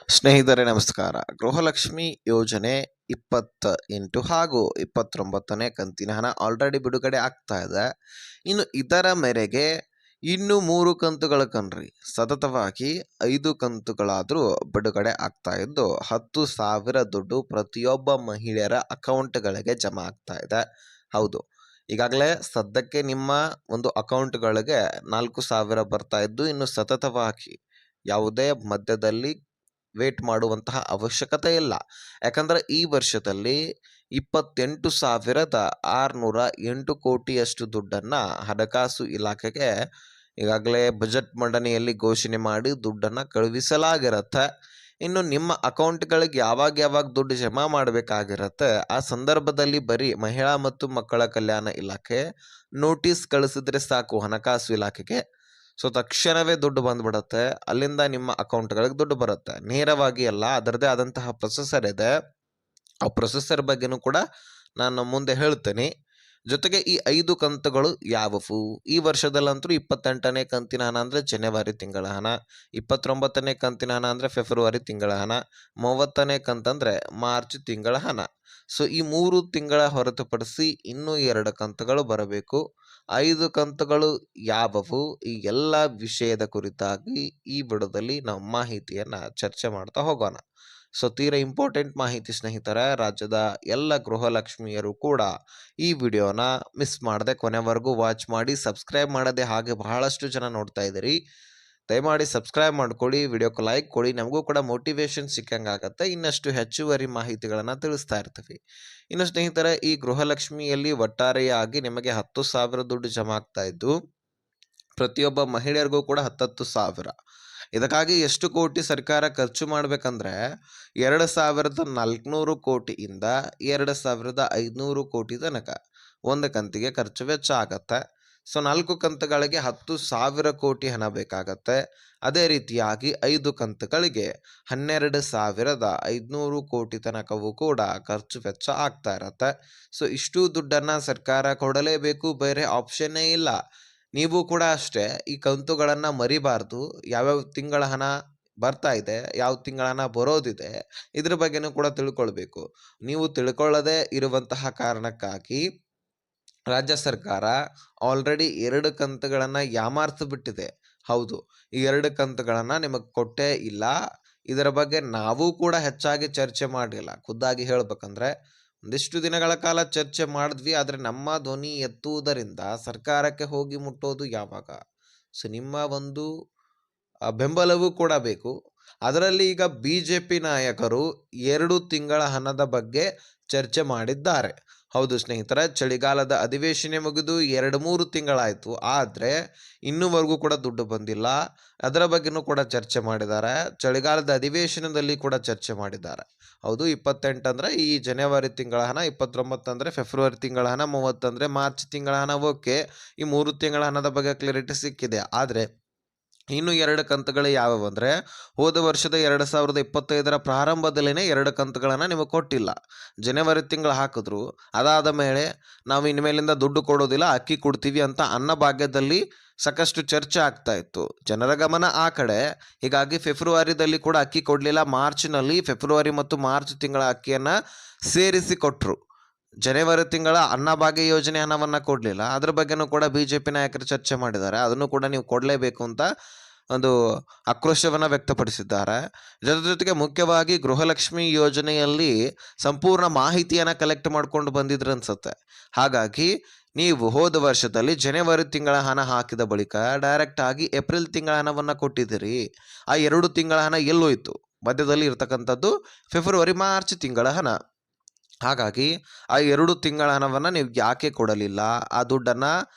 ಸ್ನೇಹಿತರೆ ನಮಸ್ಕಾರ. ಗೃಹಲಕ್ಷ್ಮಿ ಯೋಜನೆ 28 ಹಾಗೂ 29ನೇ ಕಂತಿನ ಹಣ ಆಲ್ರೆಡಿ ಬಿಡುಗಡೆ ಆಗ್ತಾ ಇದೆ. ಇನ್ನು ಇದರ ಮೇರೆಗೆ ಇನ್ನು 3 ಕಂತುಗಳು ಕಣ್ರಿ, ಸತತವಾಗಿ 5 ಕಂತುಗಳಾದರೂ ಬಿಡುಗಡೆ ಆಗ್ತಾ ಇದ್ದು 10,000 ದುಡ್ಡು ಪ್ರತಿಯೊಬ್ಬ ಮಹಿಳೆಯರ ಅಕೌಂಟ್ಗಳಿಗೆ ಜಮಾ ಆಗ್ತಾ ಇದೆ. ಹೌದು, ಈಗಾಗಲೇ ಸದ್ಯಕ್ಕೆ ನಿಮ್ಮ ಒಂದು ಅಕೌಂಟ್ಗಳಿಗೆ 4,000 ಬರ್ತಾ ಇದ್ದು, ಇನ್ನು ಸತತವಾಗಿ ಯಾವುದೇ ಮಧ್ಯದಲ್ಲಿ ವೇಟ್ ಮಾಡುವಂತಹ ಅವಶ್ಯಕತೆ ಇಲ್ಲ. ಯಾಕಂದರೆ ಈ ವರ್ಷದಲ್ಲಿ 28,608 ಕೋಟಿಯಷ್ಟು ದುಡ್ಡನ್ನು ಹಣಕಾಸು ಇಲಾಖೆಗೆ ಈಗಾಗಲೇ ಬಜೆಟ್ ಮಂಡನೆಯಲ್ಲಿ ಘೋಷಣೆ ಮಾಡಿ ದುಡ್ಡನ್ನು ಕಳುಹಿಸಲಾಗಿರುತ್ತೆ. ಇನ್ನು ನಿಮ್ಮ ಅಕೌಂಟ್ಗಳಿಗೆ ಯಾವಾಗ ದುಡ್ಡು ಜಮಾ ಮಾಡಬೇಕಾಗಿರುತ್ತೆ, ಆ ಸಂದರ್ಭದಲ್ಲಿ ಬರೀ ಮಹಿಳಾ ಮತ್ತು ಮಕ್ಕಳ ಕಲ್ಯಾಣ ಇಲಾಖೆ ನೋಟಿಸ್ ಕಳಿಸಿದ್ರೆ ಸಾಕು ಹಣಕಾಸು ಇಲಾಖೆಗೆ. ಸೊ ತಕ್ಷಣವೇ ದುಡ್ಡು ಬಂದ್ಬಿಡುತ್ತೆ, ಅಲ್ಲಿಂದ ನಿಮ್ಮ ಅಕೌಂಟ್ಗಳಿಗೆ ದುಡ್ಡು ಬರುತ್ತೆ. ನೇರವಾಗಿ ಅಲ್ಲ, ಅದರದೇ ಆದಂತಹ ಪ್ರೊಸೆಸರ್ ಇದೆ. ಆ ಪ್ರೊಸೆಸರ್ ಬಗ್ಗೆನೂ ಕೂಡ ನಾನು ಮುಂದೆ ಹೇಳ್ತೇನೆ. ಜೊತೆಗೆ ಈ 5 ಕಂತುಗಳು ಯಾವುವು? ಈ ವರ್ಷದಲ್ಲಂತೂ 28ನೇ ಕಂತಿನ ಹಣ ಅಂದರೆ ಜನವರಿ ತಿಂಗಳ ಹಣ, 29ನೇ ಕಂತಿನ ಹಣ ಅಂದರೆ ಫೆಬ್ರವರಿ ತಿಂಗಳ ಹಣ, 30ನೇ ಕಂತಂದರೆ ಮಾರ್ಚ್ ತಿಂಗಳ ಹಣ. ಸೊ ಈ 3 ತಿಂಗಳ ಹೊರತುಪಡಿಸಿ ಇನ್ನೂ 2 ಕಂತುಗಳು ಬರಬೇಕು. 5 ಕಂತುಗಳು ಯಾವುವು? ಈ ಎಲ್ಲ ವಿಷಯದ ಕುರಿತಾಗಿ ಈ ವಿಡಿಯೋದಲ್ಲಿ ನಾವು ಮಾಹಿತಿಯನ್ನು ಚರ್ಚೆ ಮಾಡ್ತಾ ಹೋಗೋಣ. ಸೊ ತೀರಾ ಇಂಪಾರ್ಟೆಂಟ್ ಮಾಹಿತಿ ಸ್ನೇಹಿತರೆ. ರಾಜ್ಯದ ಎಲ್ಲ ಗೃಹಲಕ್ಷ್ಮಿಯರು ಕೂಡ ಈ ವಿಡಿಯೋನ ಮಿಸ್ ಮಾಡದೆ ಕೊನೆವರೆಗೂ ವಾಚ್ ಮಾಡಿ. ಸಬ್ಸ್ಕ್ರೈಬ್ ಮಾಡದೆ ಹಾಗೆ ಬಹಳಷ್ಟು ಜನ ನೋಡ್ತಾ ಇದ್ದೀರಿ, ದಯಮಾಡಿ ಸಬ್ಸ್ಕ್ರೈಬ್ ಮಾಡ್ಕೊಳ್ಳಿ, ವಿಡಿಯೋಕ್ಕೆ ಲೈಕ್ ಕೊಡಿ. ನಮಗೂ ಕೂಡ ಮೋಟಿವೇಶನ್ ಸಿಕ್ಕಂಗಾಗತ್ತೆ, ಇನ್ನಷ್ಟು ಹೆಚ್ಚುವರಿ ಮಾಹಿತಿಗಳನ್ನು ತಿಳಿಸ್ತಾ ಇರ್ತೀವಿ. ಇನ್ನು ಸ್ನೇಹಿತರೆ, ಈ ಗೃಹಲಕ್ಷ್ಮಿಯಲ್ಲಿ ಒಟ್ಟಾರೆಯಾಗಿ ನಿಮಗೆ 10,000 ದುಡ್ಡು ಜಮಾ ಆಗ್ತಾ ಇದ್ದು, ಪ್ರತಿಯೊಬ್ಬ ಮಹಿಳೆಯರಿಗೂ ಕೂಡ 10,000. ಇದಕ್ಕಾಗಿ ಎಷ್ಟು ಕೋಟಿ ಸರ್ಕಾರ ಖರ್ಚು ಮಾಡಬೇಕಂದ್ರೆ 2,400 ಕೋಟಿಯಿಂದ 2,500 ಕೋಟಿ ತನಕ ಒಂದು ಕಂತಿಗೆ ಖರ್ಚು ವೆಚ್ಚ ಆಗತ್ತೆ. ಸೊ 4 ಕಂತುಗಳಿಗೆ 10,000 ಕೋಟಿ ಹಣ ಬೇಕಾಗತ್ತೆ. ಅದೇ ರೀತಿಯಾಗಿ 5 ಕಂತುಗಳಿಗೆ 12,500 ಕೋಟಿ ತನಕವೂ ಕೂಡ ಖರ್ಚು ವೆಚ್ಚ ಆಗ್ತಾ ಇರತ್ತೆ. ಸೊ ಇಷ್ಟು ದುಡ್ಡನ್ನು ಸರ್ಕಾರ ಕೊಡಲೇಬೇಕು, ಬೇರೆ ಆಪ್ಷನ್ನೇ ಇಲ್ಲ. ನೀವು ಕೂಡ ಅಷ್ಟೇ ಈ ಕಂತುಗಳನ್ನು ಮರಿಬಾರ್ದು. ಯಾವ್ಯಾವ ತಿಂಗಳ ಹಣ ಬರ್ತಾ ಇದೆ, ಯಾವ ತಿಂಗಳ ಹಣ ಬರೋದಿದೆ, ಇದ್ರ ಬಗ್ಗೆನೂ ಕೂಡ ತಿಳ್ಕೊಳ್ಬೇಕು. ನೀವು ತಿಳ್ಕೊಳ್ಳದೇ ಇರುವಂತಹ ಕಾರಣಕ್ಕಾಗಿ ರಾಜ್ಯ ಸರ್ಕಾರ ಆಲ್ರೆಡಿ 2 ಕಂತುಗಳನ್ನು ಯಾಮಾರಿಸಿಬಿಟ್ಟಿದೆ. ಹೌದು, ಈ 2 ಕಂತುಗಳನ್ನು ನಿಮಗೆ ಕೊಟ್ಟೇ ಇಲ್ಲ. ಇದರ ಬಗ್ಗೆ ನಾವು ಕೂಡ ಹೆಚ್ಚಾಗಿ ಚರ್ಚೆ ಮಾಡಲಿಲ್ಲ. ಖುದ್ದಾಗಿ ಹೇಳ್ಬೇಕಂದ್ರೆ ಒಂದಿಷ್ಟು ದಿನಗಳ ಕಾಲ ಚರ್ಚೆ ಮಾಡಿದ್ವಿ, ಆದರೆ ನಮ್ಮ ಧ್ವನಿ ಎತ್ತುವುದರಿಂದ ಸರ್ಕಾರಕ್ಕೆ ಹೋಗಿ ಮುಟ್ಟೋದು ಯಾವಾಗ? ಸೊ ನಿಮ್ಮ ಒಂದು ಬೆಂಬಲವೂ ಕೂಡ ಬೇಕು. ಅದರಲ್ಲಿ ಈಗ BJP ನಾಯಕರು 2 ತಿಂಗಳ ಹಣದ ಬಗ್ಗೆ ಚರ್ಚೆ ಮಾಡಿದ್ದಾರೆ. ಹೌದು ಸ್ನೇಹಿತರೆ, ಚಳಿಗಾಲದ ಅಧಿವೇಶನ ಮುಗಿದು 2-3 ತಿಂಗಳಾಯಿತು, ಆದರೆ ಇನ್ನೂವರೆಗೂ ಕೂಡ ದುಡ್ಡು ಬಂದಿಲ್ಲ. ಅದರ ಬಗ್ಗೆನೂ ಕೂಡ ಚರ್ಚೆ ಮಾಡಿದ್ದಾರೆ. ಚಳಿಗಾಲದ ಅಧಿವೇಶನದಲ್ಲಿ ಕೂಡ ಚರ್ಚೆ ಮಾಡಿದ್ದಾರೆ. ಹೌದು, 28 ಅಂದರೆ ಈ ಜನವರಿ ತಿಂಗಳ ಹಣ, 29 ಅಂದರೆ ಫೆಬ್ರವರಿ ತಿಂಗಳ ಹಣ, 30 ಅಂದರೆ ಮಾರ್ಚ್ ತಿಂಗಳ ಹಣ. ಓಕೆ, ಈ 3 ತಿಂಗಳ ಹಣದ ಬಗ್ಗೆ ಕ್ಲಿಯರಿಟಿ ಸಿಕ್ಕಿದೆ. ಆದರೆ ಇನ್ನು 2 ಕಂತುಗಳು ಯಾವುವು ಅಂದರೆ, ಹೋದ ವರ್ಷದ 2025ರ ಪ್ರಾರಂಭದಲ್ಲೇ 2 ಕಂತುಗಳನ್ನು ನಿಮಗೆ ಕೊಟ್ಟಿಲ್ಲ. ಜನವರಿ ತಿಂಗಳು ಹಾಕಿದ್ರು, ಅದಾದ ಮೇಲೆ ನಾವು ಇನ್ಮೇಲಿಂದ ದುಡ್ಡು ಕೊಡೋದಿಲ್ಲ, ಅಕ್ಕಿ ಕೊಡ್ತೀವಿ ಅಂತ ಅನ್ನಭಾಗ್ಯದಲ್ಲಿ ಸಾಕಷ್ಟು ಚರ್ಚೆ ಆಗ್ತಾ ಇತ್ತು. ಜನರ ಗಮನ ಆ ಕಡೆ. ಹೀಗಾಗಿ ಫೆಬ್ರವರಿದಲ್ಲಿ ಕೂಡ ಅಕ್ಕಿ ಕೊಡಲಿಲ್ಲ. ಮಾರ್ಚ್ನಲ್ಲಿ ಫೆಬ್ರವರಿ ಮತ್ತು ಮಾರ್ಚ್ ತಿಂಗಳ ಅಕ್ಕಿಯನ್ನು ಸೇರಿಸಿ ಕೊಟ್ಟರು. ಜನವರಿ ತಿಂಗಳ ಅನ್ನಭಾಗ್ಯ ಯೋಜನೆ ಹಣವನ್ನು ಕೊಡಲಿಲ್ಲ. ಅದ್ರ ಬಗ್ಗೆನೂ ಕೂಡ BJP ನಾಯಕರು ಚರ್ಚೆ ಮಾಡಿದ್ದಾರೆ. ಅದನ್ನು ಕೂಡ ನೀವು ಕೊಡಲೇಬೇಕು ಅಂತ ಒಂದು ಆಕ್ರೋಶವನ್ನು ವ್ಯಕ್ತಪಡಿಸಿದ್ದಾರೆ. ಜೊತೆಗೆ ಮುಖ್ಯವಾಗಿ ಗೃಹಲಕ್ಷ್ಮಿ ಯೋಜನೆಯಲ್ಲಿ ಸಂಪೂರ್ಣ ಮಾಹಿತಿಯನ್ನು ಕಲೆಕ್ಟ್ ಮಾಡ್ಕೊಂಡು ಬಂದಿದ್ರು ಅನ್ಸುತ್ತೆ. ಹಾಗಾಗಿ ನೀವು ಹೋದ ವರ್ಷದಲ್ಲಿ ಜನವರಿ ತಿಂಗಳ ಹಣ ಹಾಕಿದ ಬಳಿಕ ಡೈರೆಕ್ಟ್ ಆಗಿ ಏಪ್ರಿಲ್ ತಿಂಗಳ ಹಣವನ್ನು ಕೊಟ್ಟಿದ್ದೀರಿ. ಆ 2 ತಿಂಗಳ ಹಣ ಎಲ್ಲೋಯ್ತು? ಮಧ್ಯದಲ್ಲಿ ಇರ್ತಕ್ಕಂಥದ್ದು ಫೆಬ್ರವರಿ ಮಾರ್ಚ್ ತಿಂಗಳ ಹಣ. ಹಾಗಾಗಿ ಆ 2 ತಿಂಗಳ ಹಣವನ್ನು ನೀವು ಯಾಕೆ ಕೊಡಲಿಲ್ಲ? ಆ ದುಡ್ಡನ್ನು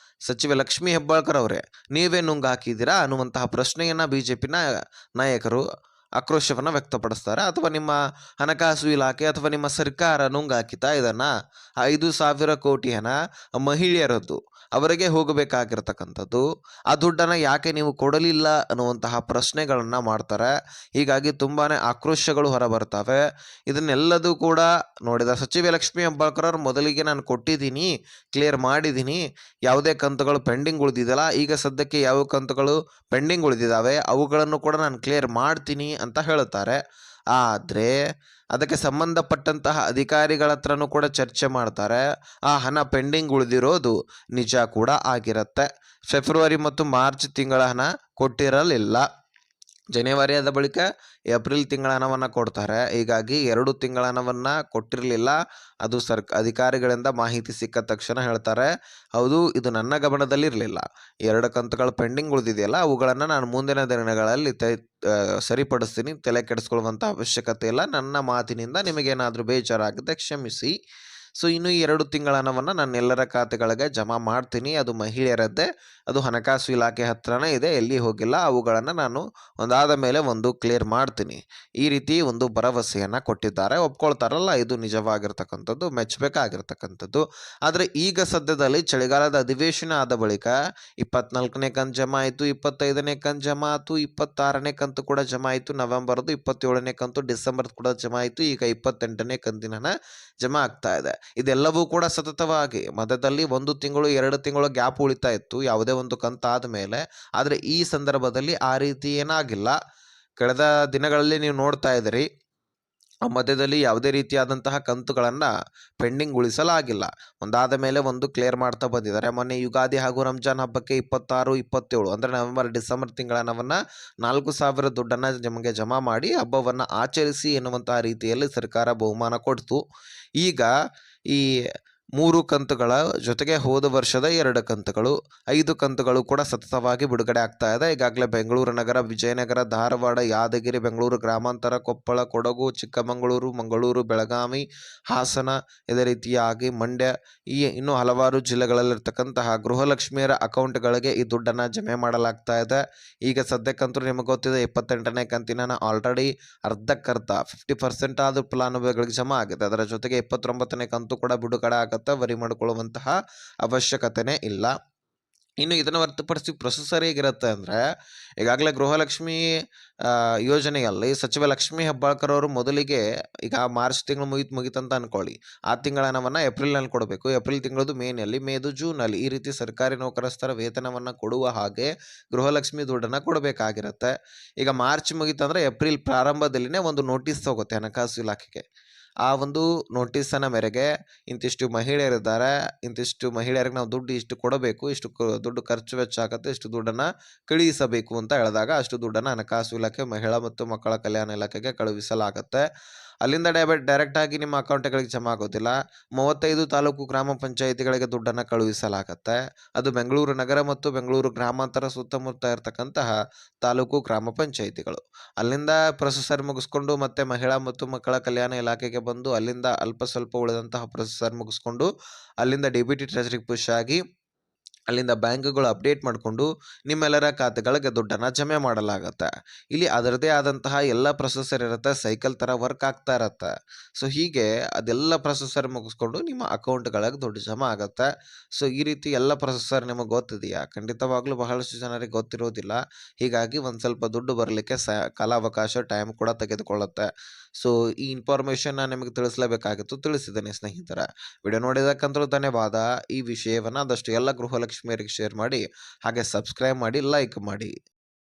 ಸಚಿವ ಲಕ್ಷ್ಮೀ ಹೆಬ್ಬಾಳ್ಕರ್ ಅವರೇ ನೀವೇ ನುಂಗಾಕಿದ್ದೀರಾ ಅನ್ನುವಂತಹ ಪ್ರಶ್ನೆಯನ್ನು BJP ನಾಯಕರು ಆಕ್ರೋಶವನ್ನು ವ್ಯಕ್ತಪಡಿಸ್ತಾರೆ. ಅಥವಾ ನಿಮ್ಮ ಹಣಕಾಸು ಇಲಾಖೆ ಅಥವಾ ನಿಮ್ಮ ಸರ್ಕಾರ ನುಂಗಾಕಿತಾ ಇದನ್ನು? 5,000 ಕೋಟಿ ಹಣ ಮಹಿಳೆಯರದ್ದು, ಅವರಿಗೆ ಹೋಗಬೇಕಾಗಿರ್ತಕ್ಕಂಥದ್ದು. ಆ ದುಡ್ಡನ್ನು ಯಾಕೆ ನೀವು ಕೊಡಲಿಲ್ಲ ಅನ್ನುವಂತಹ ಪ್ರಶ್ನೆಗಳನ್ನು ಮಾಡ್ತಾರೆ. ಹೀಗಾಗಿ ತುಂಬಾ ಆಕ್ರೋಶಗಳು ಹೊರಬರ್ತವೆ. ಇದನ್ನೆಲ್ಲದೂ ಕೂಡ ನೋಡಿದ ಸಚಿವ ಲಕ್ಷ್ಮೀ ಹೆಬ್ಬಾಳ್ಕರ್ ಅವರು ಮೊದಲಿಗೆ ನಾನು ಕೊಟ್ಟಿದ್ದೀನಿ, ಕ್ಲಿಯರ್ ಮಾಡಿದ್ದೀನಿ, ಯಾವುದೇ ಕಂತುಗಳು ಪೆಂಡಿಂಗ್ ಉಳಿದಿದೆಯಲ್ಲ, ಈಗ ಸದ್ಯಕ್ಕೆ ಯಾವ ಕಂತುಗಳು ಪೆಂಡಿಂಗ್ ಉಳಿದಿದ್ದಾವೆ ಅವುಗಳನ್ನು ಕೂಡ ನಾನು ಕ್ಲಿಯರ್ ಮಾಡ್ತೀನಿ ಅಂತ ಹೇಳುತ್ತಾರೆ. ಆದರೆ ಅದಕ್ಕೆ ಸಂಬಂಧಪಟ್ಟಂತಹ ಅಧಿಕಾರಿಗಳ ಹತ್ರನೂ ಕೂಡ ಚರ್ಚೆ ಮಾಡ್ತಾರೆ. ಆ ಹಣ ಪೆಂಡಿಂಗ್ ಉಳಿದಿರೋದು ನಿಜ ಕೂಡ ಆಗಿರುತ್ತೆ. ಫೆಬ್ರವರಿ ಮತ್ತು ಮಾರ್ಚ್ ತಿಂಗಳ ಹಣ ಕೊಟ್ಟಿರಲಿಲ್ಲ. ಜನವರಿ ಆದ ಬಳಿಕ ಏಪ್ರಿಲ್ ತಿಂಗಳ ಹಣವನ್ನು ಕೊಡ್ತಾರೆ. ಹೀಗಾಗಿ 2 ತಿಂಗಳ ಹಣವನ್ನು ಕೊಟ್ಟಿರಲಿಲ್ಲ. ಅದು ಅಧಿಕಾರಿಗಳಿಂದ ಮಾಹಿತಿ ಸಿಕ್ಕ ತಕ್ಷಣ ಹೇಳ್ತಾರೆ, ಹೌದು ಇದು ನನ್ನ ಗಮನದಲ್ಲಿರಲಿಲ್ಲ. 2 ಕಂತುಗಳು ಪೆಂಡಿಂಗ್ ಉಳಿದಿದೆಯಲ್ಲ ಅವುಗಳನ್ನು ನಾನು ಮುಂದಿನ ದಿನಗಳಲ್ಲಿ ಸರಿಪಡಿಸ್ತೀನಿ. ತಲೆ ಕೆಡಿಸ್ಕೊಳ್ಳುವಂಥ ಅವಶ್ಯಕತೆ ಇಲ್ಲ. ನನ್ನ ಮಾತಿನಿಂದ ನಿಮಗೇನಾದರೂ ಬೇಜಾರಾಗಿದ್ದರೆ ಕ್ಷಮಿಸಿ. ಸೊ ಇನ್ನು ಈ 2 ತಿಂಗಳ ಹಣವನ್ನು ನನ್ನೆಲ್ಲರ ಖಾತೆಗಳಿಗೆ ಜಮಾ ಮಾಡ್ತೀನಿ. ಅದು ಮಹಿಳೆಯರದ್ದೇ. ಅದು ಹಣಕಾಸು ಇಲಾಖೆ ಹತ್ರನೇ ಇದೆ, ಎಲ್ಲಿ ಹೋಗಿಲ್ಲ. ಅವುಗಳನ್ನು ನಾನು ಒಂದಾದ ಮೇಲೆ ಒಂದು ಕ್ಲಿಯರ್ ಮಾಡ್ತೀನಿ. ಈ ರೀತಿ ಒಂದು ಭರವಸೆಯನ್ನು ಕೊಟ್ಟಿದ್ದಾರೆ. ಒಪ್ಕೊಳ್ತಾರಲ್ಲ, ಇದು ನಿಜವಾಗಿರ್ತಕ್ಕಂಥದ್ದು, ಮೆಚ್ಚಬೇಕಾಗಿರ್ತಕ್ಕಂಥದ್ದು. ಆದರೆ ಈಗ ಸದ್ಯದಲ್ಲಿ ಚಳಿಗಾಲದ ಅಧಿವೇಶನ ಆದ ಬಳಿಕ 24ನೇ ಕಂತು ಜಮಾ ಆಯಿತು, 25ನೇ ಕಂತು ಜಮಾ ಆಯಿತು, 26ನೇ ಕಂತು ಕೂಡ ಜಮಾ ಆಯಿತು, ನವೆಂಬರ್ದು 27ನೇ ಕಂತು, ಡಿಸೆಂಬರ್ ಕೂಡ ಜಮಾ ಆಯಿತು. ಈಗ 28ನೇ ಕಂತಿನ ಹಣ ಜಮಾ ಆಗ್ತಾ ಇದೆ. ಇದೆಲ್ಲವೂ ಕೂಡ ಸತತವಾಗಿ ಮಧ್ಯದಲ್ಲಿ 1 ತಿಂಗಳು 2 ತಿಂಗಳು ಗ್ಯಾಪ್ ಉಳಿತಾ ಇತ್ತು ಯಾವುದೇ ಒಂದು ಕಂತಾದ ಮೇಲೆ. ಆದರೆ ಈ ಸಂದರ್ಭದಲ್ಲಿ ಆ ರೀತಿ ಏನಾಗಿಲ್ಲ. ಕಳೆದ ದಿನಗಳಲ್ಲಿ ನೀವು ನೋಡ್ತಾ ಇದ್ದೀರಿ, ಆ ಮಧ್ಯದಲ್ಲಿ ಯಾವುದೇ ರೀತಿಯಾದಂತಹ ಕಂತುಗಳನ್ನು ಪೆಂಡಿಂಗ್ ಉಳಿಸಲಾಗಿಲ್ಲ. ಒಂದಾದ ಮೇಲೆ ಒಂದು ಕ್ಲಿಯರ್ ಮಾಡ್ತಾ ಬಂದಿದ್ದಾರೆ. ಮೊನ್ನೆ ಯುಗಾದಿ ಹಾಗೂ ರಂಜಾನ್ ಹಬ್ಬಕ್ಕೆ 26, 27 ಅಂದರೆ ನವೆಂಬರ್ ಡಿಸೆಂಬರ್ ತಿಂಗಳ ಹಣವನ್ನು 4,000 ದುಡ್ಡನ್ನು ನಮಗೆ ಜಮಾ ಮಾಡಿ ಹಬ್ಬವನ್ನು ಆಚರಿಸಿ ಎನ್ನುವಂತಹ ರೀತಿಯಲ್ಲಿ ಸರ್ಕಾರ ಬಹುಮಾನ ಕೊಡ್ತು. ಈಗ ಈ 3 ಕಂತುಗಳ ಜೊತೆಗೆ ಹೋದ ವರ್ಷದ 2 ಕಂತುಗಳು, 5 ಕಂತುಗಳು ಕೂಡ ಸತತವಾಗಿ ಬಿಡುಗಡೆ ಆಗ್ತಾ ಇದೆ. ಈಗಾಗಲೇ ಬೆಂಗಳೂರು ನಗರ, ವಿಜಯನಗರ, ಧಾರವಾಡ, ಯಾದಗಿರಿ, ಬೆಂಗಳೂರು ಗ್ರಾಮಾಂತರ, ಕೊಪ್ಪಳ, ಕೊಡಗು, ಚಿಕ್ಕಮಗಳೂರು, ಮಂಗಳೂರು, ಬೆಳಗಾವಿ, ಹಾಸನ, ಇದೇ ರೀತಿಯಾಗಿ ಮಂಡ್ಯ, ಇನ್ನೂ ಹಲವಾರು ಜಿಲ್ಲೆಗಳಲ್ಲಿರ್ತಕ್ಕಂತಹ ಗೃಹಲಕ್ಷ್ಮಿಯರ ಅಕೌಂಟ್ಗಳಿಗೆ ಈ ದುಡ್ಡನ್ನು ಜಮೆ ಮಾಡಲಾಗ್ತಾ ಇದೆ. ಈಗ ಸದ್ಯಕ್ಕಂತೂ ನಿಮಗೆ ಗೊತ್ತಿದೆ 28ನೇ ಕಂತಿನ ಆಲ್ರೆಡಿ ಅರ್ಧಕ್ಕರ್ಧ 50% ಆದ ಫಲಾನುಭವಿಗಳಿಗೆ ಜಮಾ ಆಗಿದೆ. ಅದರ ಜೊತೆಗೆ 29ನೇ ಕಂತು ಕೂಡ ಬಿಡುಗಡೆ ಆಗುತ್ತೆ. ವರಿ ಮಾಡಿಕೊಳ್ಳುವಂತಹ ಅವಶ್ಯಕತೆನೇ ಇಲ್ಲ. ಇನ್ನು ಇದನ್ನು ಹೊರತುಪಡಿಸಿ ಪ್ರೊಸೆಸರ್ ಹೇಗಿರುತ್ತೆ ಅಂದರೆ, ಈಗಾಗಲೇ ಗೃಹಲಕ್ಷ್ಮಿ ಯೋಜನೆಯಲ್ಲಿ ಸಚಿವ ಲಕ್ಷ್ಮೀ ಹೆಬ್ಬಾಳ್ಕರ್ ಅವರು ಮೊದಲಿಗೆ ಈಗ ಮಾರ್ಚ್ ತಿಂಗಳು ಮುಗಿತಂತ ಅಂದ್ಕೊಳ್ಳಿ, ಆ ತಿಂಗಳ ಹಣವನ್ನು ಏಪ್ರಿಲ್ನಲ್ಲಿ ಕೊಡಬೇಕು. ಏಪ್ರಿಲ್ ತಿಂಗಳದು ಮೇನಲ್ಲಿ, ಮೇದು ಜೂನಲ್ಲಿ, ಈ ರೀತಿ ಸರ್ಕಾರಿ ನೌಕರಸ್ಥರ ವೇತನವನ್ನು ಕೊಡುವ ಹಾಗೆ ಗೃಹಲಕ್ಷ್ಮಿ ದುಡ್ಡನ್ನು ಕೊಡಬೇಕಾಗಿರುತ್ತೆ. ಈಗ ಮಾರ್ಚ್ ಮುಗಿತಂದರೆ ಏಪ್ರಿಲ್ ಪ್ರಾರಂಭದಲ್ಲಿನೇ ಒಂದು ನೋಟಿಸ್ ಹೋಗುತ್ತೆ ಹಣಕಾಸು ಇಲಾಖೆಗೆ. ಆ ಒಂದು ನೋಟಿಸನ್ನು ಮೇರೆಗೆ ಇಂತಿಷ್ಟು ಮಹಿಳೆಯರಿದ್ದಾರೆ, ಇಂತಿಷ್ಟು ಮಹಿಳೆಯರಿಗೆ ನಾವು ದುಡ್ಡು ಇಷ್ಟು ಕೊಡಬೇಕು, ಇಷ್ಟು ದುಡ್ಡು ಖರ್ಚು ವೆಚ್ಚ ಆಗುತ್ತೆ, ಇಷ್ಟು ದುಡ್ಡನ್ನು ಕಳುಹಿಸಬೇಕು ಅಂತ ಹೇಳಿದಾಗ ಅಷ್ಟು ದುಡ್ಡನ್ನು ಹಣಕಾಸು ಇಲಾಖೆ, ಮಹಿಳಾ ಮತ್ತು ಮಕ್ಕಳ ಕಲ್ಯಾಣ ಇಲಾಖೆಗೆ ಕಳುಹಿಸಲಾಗುತ್ತೆ. ಅಲ್ಲಿಂದ ಡೈರೆಕ್ಟಾಗಿ ನಿಮ್ಮ ಅಕೌಂಟ್ಗಳಿಗೆ ಜಮಾ ಆಗೋದಿಲ್ಲ. 35 ತಾಲೂಕು ಗ್ರಾಮ ಪಂಚಾಯಿತಿಗಳಿಗೆ ದುಡ್ಡನ್ನು ಕಳುಹಿಸಲಾಗುತ್ತೆ. ಅದು ಬೆಂಗಳೂರು ನಗರ ಮತ್ತು ಬೆಂಗಳೂರು ಗ್ರಾಮಾಂತರ ಸುತ್ತಮುತ್ತ ಇರತಕ್ಕಂತಹ ತಾಲೂಕು ಗ್ರಾಮ ಪಂಚಾಯಿತಿಗಳು. ಅಲ್ಲಿಂದ ಪ್ರೊಸೆಸರ್ ಮುಗಿಸ್ಕೊಂಡು ಮತ್ತೆ ಮಹಿಳಾ ಮತ್ತು ಮಕ್ಕಳ ಕಲ್ಯಾಣ ಇಲಾಖೆಗೆ ಬಂದು ಅಲ್ಲಿಂದ ಅಲ್ಪ ಸ್ವಲ್ಪ ಉಳಿದಂತಹ ಪ್ರೊಸೆಸರ್ ಮುಗಿಸ್ಕೊಂಡು ಅಲ್ಲಿಂದ ಡಿ.ಬಿ.ಟಿ ಟ್ರೆಜರಿಗೆ ಪುಷ್ ಆಗಿ ಅಲ್ಲಿಂದ ಬ್ಯಾಂಕ್ಗಳು ಅಪ್ಡೇಟ್ ಮಾಡಿಕೊಂಡು ನಿಮ್ಮೆಲ್ಲರ ಖಾತೆಗಳಿಗೆ ದುಡ್ಡನ್ನು ಜಮೆ ಮಾಡಲಾಗುತ್ತೆ. ಇಲ್ಲಿ ಅದರದೇ ಆದಂತಹ ಎಲ್ಲ ಪ್ರೊಸೆಸರ್ ಇರುತ್ತೆ, ಸೈಕಲ್ ಥರ ವರ್ಕ್ ಆಗ್ತಾ ಇರುತ್ತೆ. ಸೊ ಹೀಗೆ ಅದೆಲ್ಲ ಪ್ರೊಸೆಸರ್ ಮುಗಿಸ್ಕೊಂಡು ನಿಮ್ಮ ಅಕೌಂಟ್ಗಳಿಗೆ ದುಡ್ಡು ಜಮಾ ಆಗುತ್ತೆ. ಸೊ ಈ ರೀತಿ ಎಲ್ಲ ಪ್ರೊಸೆಸರ್ ನಿಮಗೆ ಗೊತ್ತಿದೆಯಾ? ಖಂಡಿತವಾಗ್ಲೂ ಬಹಳಷ್ಟು ಜನರಿಗೆ ಗೊತ್ತಿರೋದಿಲ್ಲ. ಹೀಗಾಗಿ ಒಂದು ಸ್ವಲ್ಪ ದುಡ್ಡು ಬರಲಿಕ್ಕೆ ಕಾಲಾವಕಾಶ, ಟೈಮ್ ಕೂಡ ತೆಗೆದುಕೊಳ್ಳುತ್ತೆ. ಸೊ ಈ ಇನ್ಫಾರ್ಮೇಷನ್ನ ನಿಮಗೆ ತಿಳಿಸಲೇಬೇಕಾಗಿತ್ತು, ತಿಳಿಸಿದ್ದೇನೆ ಸ್ನೇಹಿತರೆ. ವಿಡಿಯೋ ನೋಡಿದ್ದಕ್ಕಂತೂ ಧನ್ಯವಾದ. ಈ ವಿಷಯವನ್ನು ಆದಷ್ಟು ಎಲ್ಲ ಗೃಹಲಕ್ಷ್ಮಿಯರಿಗೆ ಶೇರ್ ಮಾಡಿ, ಹಾಗೆ ಸಬ್ಸ್ಕ್ರೈಬ್ ಮಾಡಿ, ಲೈಕ್ ಮಾಡಿ.